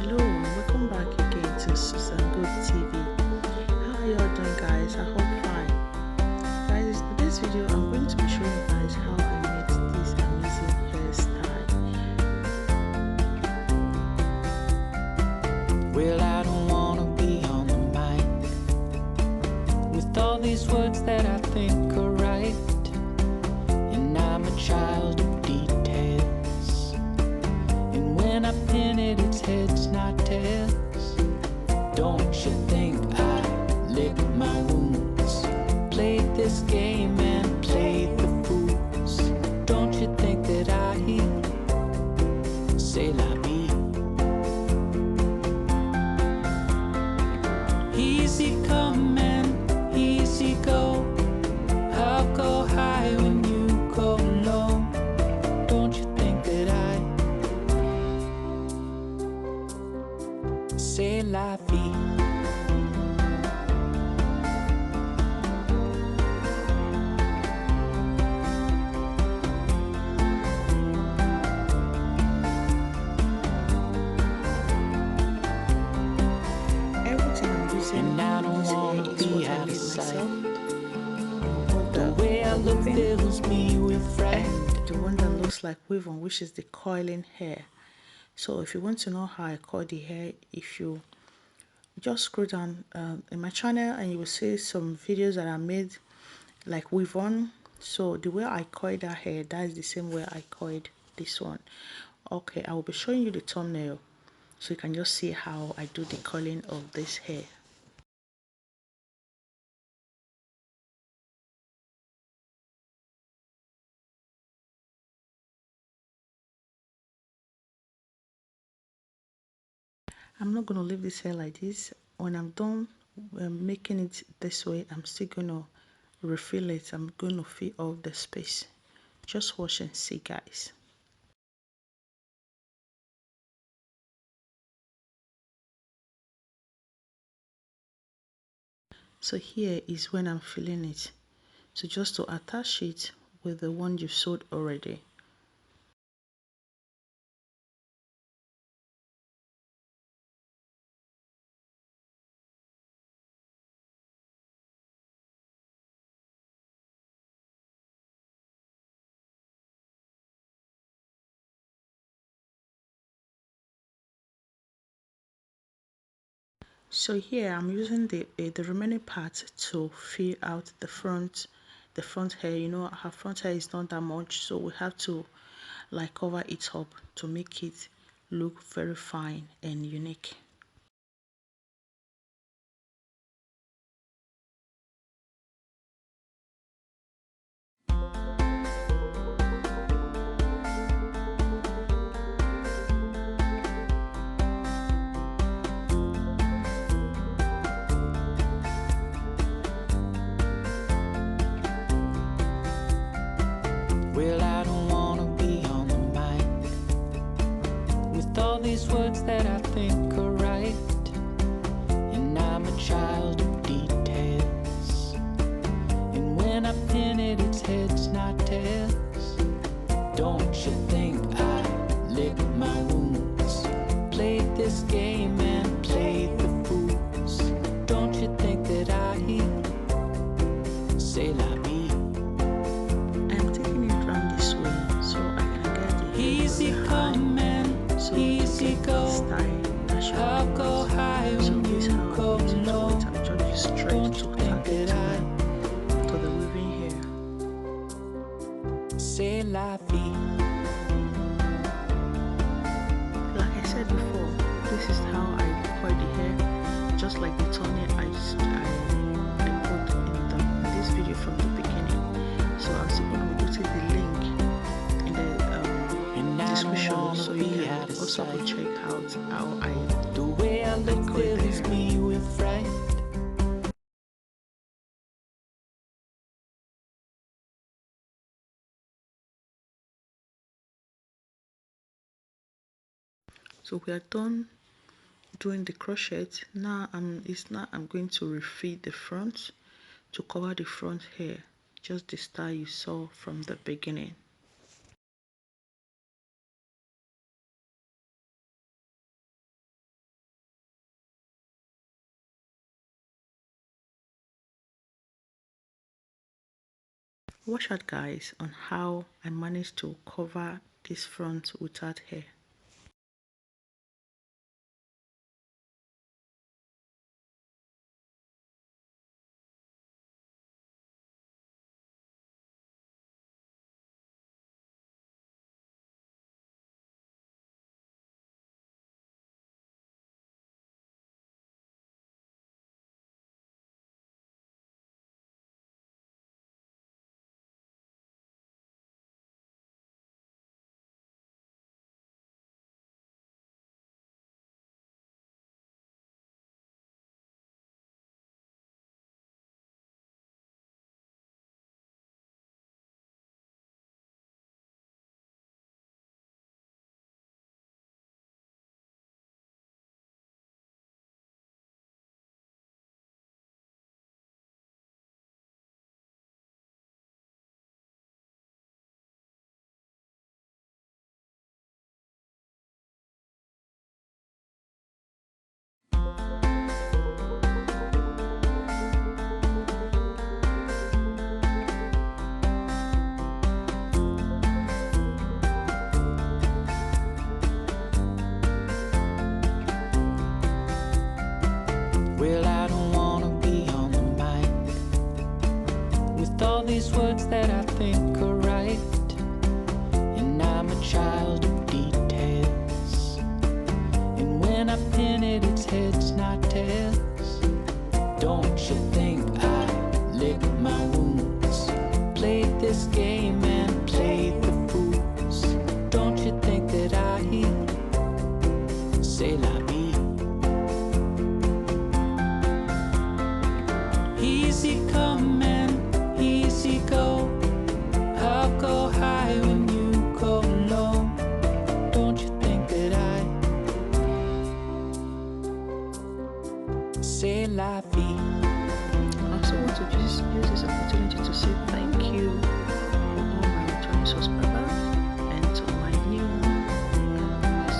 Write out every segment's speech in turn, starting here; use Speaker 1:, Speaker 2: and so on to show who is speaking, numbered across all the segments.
Speaker 1: Hello and welcome back again to Susan Good TV. How are you all doing, guys? I hope fine. Guys, in this video I'm going to be showing you guys how I made this amazing hairstyle.
Speaker 2: Well, I don't wanna be on the mic with all these words that I think are right, and I'm a child of details, and when I pin it, it's heads, not tails. Don't you think I lick my wounds, played this game and played the fools? Don't you think that I say la vie? Easy come and easy go, I'll go high when you go low. Don't you think that I say la vie? And I don't want to be out of sight. The way I look fills me with fright.
Speaker 1: And the one that looks like weave on, which is the coiling hair. So if you want to know how I coil the hair, if you just scroll down in my channel and you will see some videos that I made like weave on. So the way I coil that hair, that is the same way I coiled this one. Okay, I will be showing you the thumbnail so you can just see how I do the coiling of this hair. I'm not going to leave this hair like this. When I'm done making it this way, I'm still going to refill it. I'm going to fill all the space. Just watch and see, guys. So here is when I'm filling it. So just to attach it with the one you've sewed already. So here I'm using the remaining part to fill out the front hair. You know, her front hair is not that much, so we have to like cover it up to make it look very fine and unique.
Speaker 2: Well, I don't wanna be on the mic with all these words that I think are right, and I'm a child of details, and when I pin it, it's heads, not tails. Don't you think I lick my wounds, played this game and played the fools? Don't you think that I say la vie?
Speaker 1: I'm taking it around this way so I can get the hair
Speaker 2: Easy come and
Speaker 1: so
Speaker 2: easy go, I'll go high when you go low.
Speaker 1: I'm just straight to target to the weaving hair.
Speaker 2: Say la vie.
Speaker 1: Like I said before, this is how I coil the hair, just like the thumbnail I put in this video from the beginning. So I'm still going to put the link in the description so you can also go check out how I
Speaker 2: The way I look fills me with fright.
Speaker 1: So we are done doing the crochet. Now I'm going to refill the front to cover the front hair, just the style you saw from the beginning. watch out guys on how I managed to cover this front without hair.
Speaker 2: Well, I don't wanna be on the mic with all these words that I think are right, and I'm a child of details, and when I pin it, it's heads, not tails. Don't you think I lick my wounds, played this game and played the fools? Don't you think that I say la vie? Easy come and easy go. I'll go high when you go low. Don't you think that I say la vie?
Speaker 1: I also want to use this opportunity to say thank you for all my returning subscribers and to my new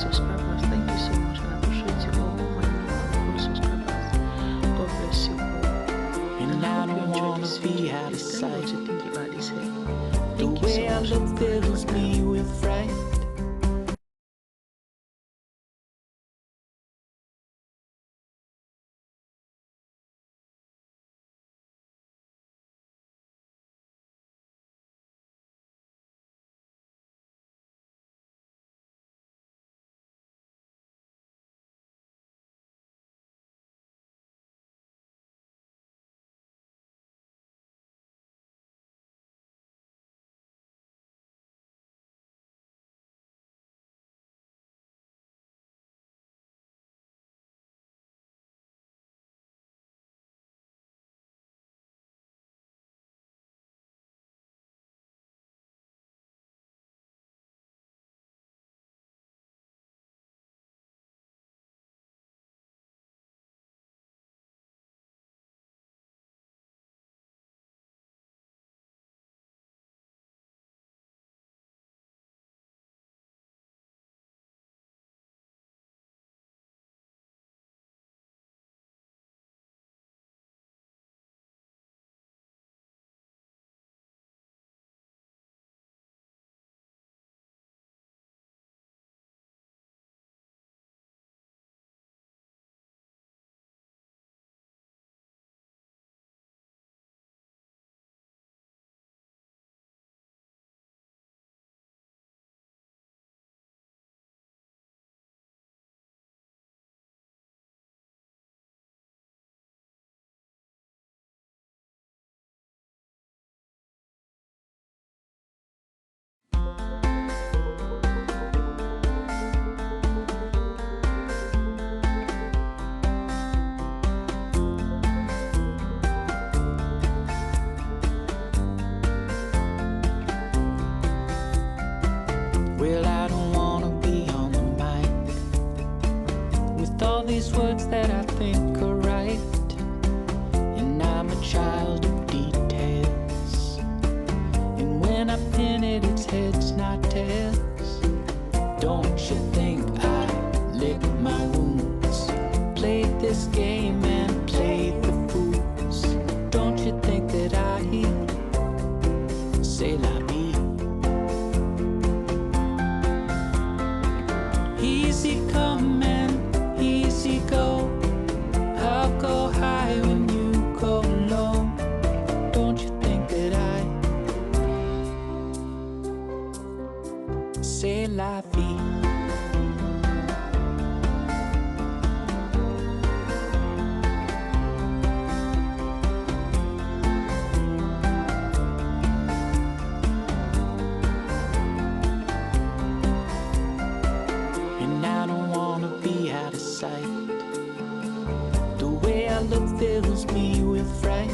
Speaker 1: subscribers. Thank you so much, and I appreciate you all, my new subscribers. God bless you all.
Speaker 2: And I don't wanna be out of sight. The way I look fills me with fright. Well, I don't wanna be on the mic with all these words that I think are right, and I'm a child of details, and when I pin it, it's heads, not tails. Don't you think I lick my wounds, played this game and played the fools? Don't you think that I sight. The way I look fills me with fright.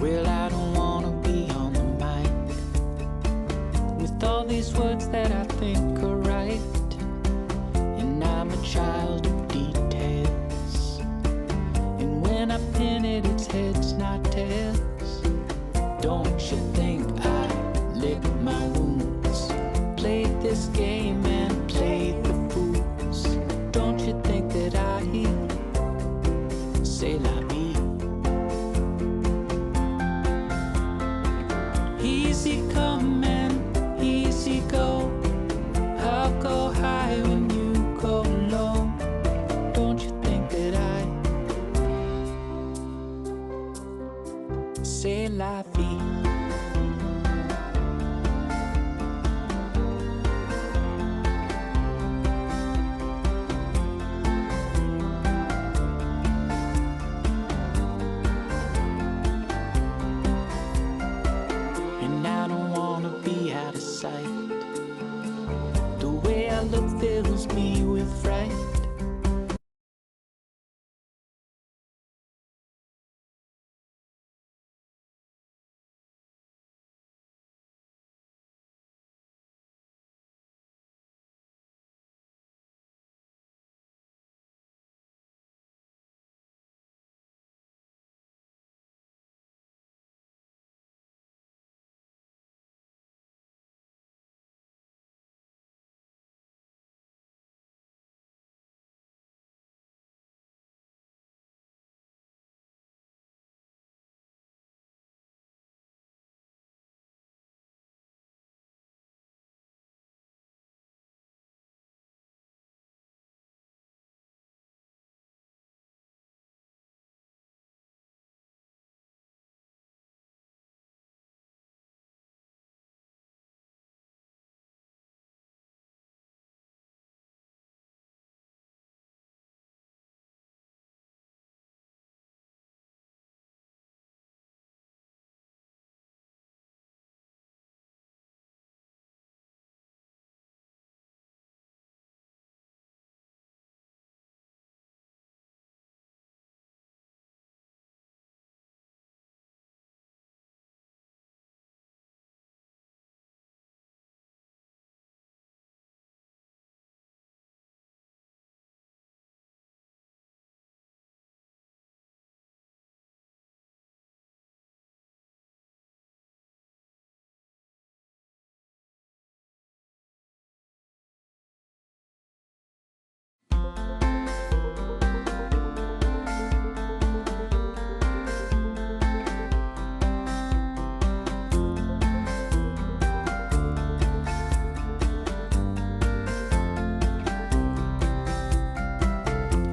Speaker 2: Well, I don't wanna be on the mic with all these words that I think are right, and I'm a child of details, and when I pin it, it's heads, not tails. Don't you think I lick my wounds, played this game and played the fools? Don't you think that I say la vie? Easy come and easy go.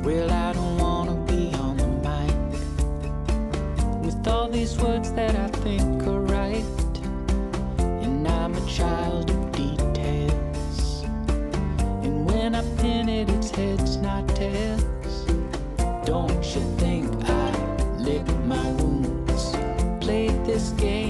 Speaker 2: Well, I don't wanna be on the mic with all these words that I think are right, and I'm a child of details, and when I pin it, it's heads, not tails. Don't you think I lick my wounds, played this game